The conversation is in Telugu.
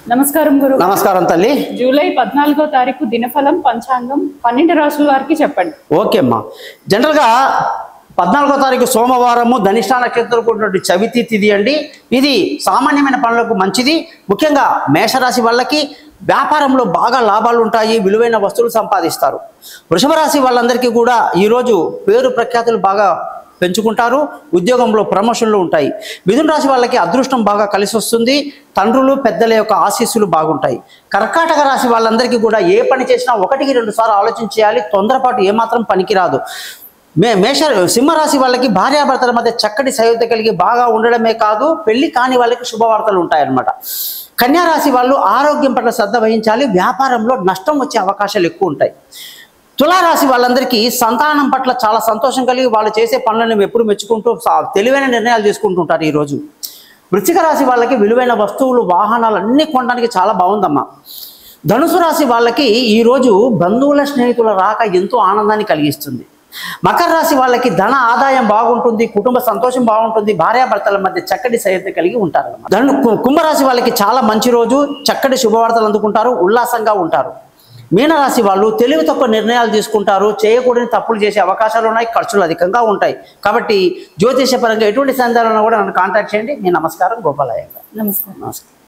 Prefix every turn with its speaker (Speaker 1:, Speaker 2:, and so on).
Speaker 1: నమస్కారం గురు.
Speaker 2: నమస్కారం తల్లి.
Speaker 1: జూలై 14వ తారీఖు దినఫలం పంచాంగం 12 రాశుల వారికి చెప్పండి.
Speaker 2: ఓకే అమ్మా. జనరల్గా 14వ తారీఖు సోమవారము ధనిష్ట నక్షత్రం కూడినటువంటి చవితి తిథి అండి. ఇది సామాన్యమైన పనులకు మంచిది. ముఖ్యంగా మేషరాశి వాళ్ళకి వ్యాపారంలో బాగా లాభాలు ఉంటాయి, విలువైన వస్తువులు సంపాదిస్తారు. వృషభ రాశి వాళ్ళందరికీ కూడా ఈరోజు పేరు ప్రఖ్యాతులు బాగా పెంచుకుంటారు, ఉద్యోగంలో ప్రమోషన్లు ఉంటాయి. మిథున రాశి వాళ్ళకి అదృష్టం బాగా కలిసి వస్తుంది, తండ్రులు పెద్దల యొక్క ఆశీస్సులు బాగుంటాయి. కర్కాటక రాశి వాళ్ళందరికీ కూడా ఏ పని చేసినా 1-2 సార్లు ఆలోచించేయాలి, తొందరపాటు ఏమాత్రం పనికిరాదు. సింహరాశి వాళ్ళకి భార్యాభర్తల మధ్య చక్కటి సయోధ్య కలిగి బాగా ఉండడమే కాదు, పెళ్లి కాని వాళ్ళకి శుభవార్తలు ఉంటాయన్నమాట. కన్యారాశి వాళ్ళు ఆరోగ్యం పట్ల శ్రద్ధ వహించాలి, వ్యాపారంలో నష్టం వచ్చే అవకాశాలు ఎక్కువ ఉంటాయి. తులారాశి వాళ్ళందరికీ సంతానం పట్ల చాలా సంతోషం కలిగి వాళ్ళు చేసే పనులను ఎప్పుడు మెచ్చుకుంటూ తెలివైన నిర్ణయాలు తీసుకుంటుంటారు ఈరోజు. వృశ్చిక రాశి వాళ్ళకి విలువైన వస్తువులు వాహనాలు అన్నీ కొనడానికి చాలా బాగుందమ్మా. ధనుసు రాశి వాళ్ళకి ఈరోజు బంధువుల స్నేహితుల రాక ఎంతో ఆనందాన్ని కలిగిస్తుంది. మకర రాశి వాళ్ళకి ధన ఆదాయం బాగుంటుంది, కుటుంబ సంతోషం బాగుంటుంది, భార్యాభర్తల మధ్య చక్కటి సైద్య కలిగి ఉంటారు. కుంభరాశి వాళ్ళకి చాలా మంచి రోజు, చక్కటి శుభవార్తలు అందుకుంటారు, ఉల్లాసంగా ఉంటారు. మీనరాశి వాళ్ళు తెలివి తక్కువ నిర్ణయాలు తీసుకుంటారు, చేయకూడని తప్పులు చేసే అవకాశాలు ఉన్నాయి, ఖర్చులు అధికంగా ఉంటాయి. కాబట్టి జ్యోతిషపరంగా ఎటువంటి సందేహాలను కూడా నన్ను కాంటాక్ట్ చేయండి. మీ నమస్కారం. గోపాలయ్య.
Speaker 1: నమస్కారం.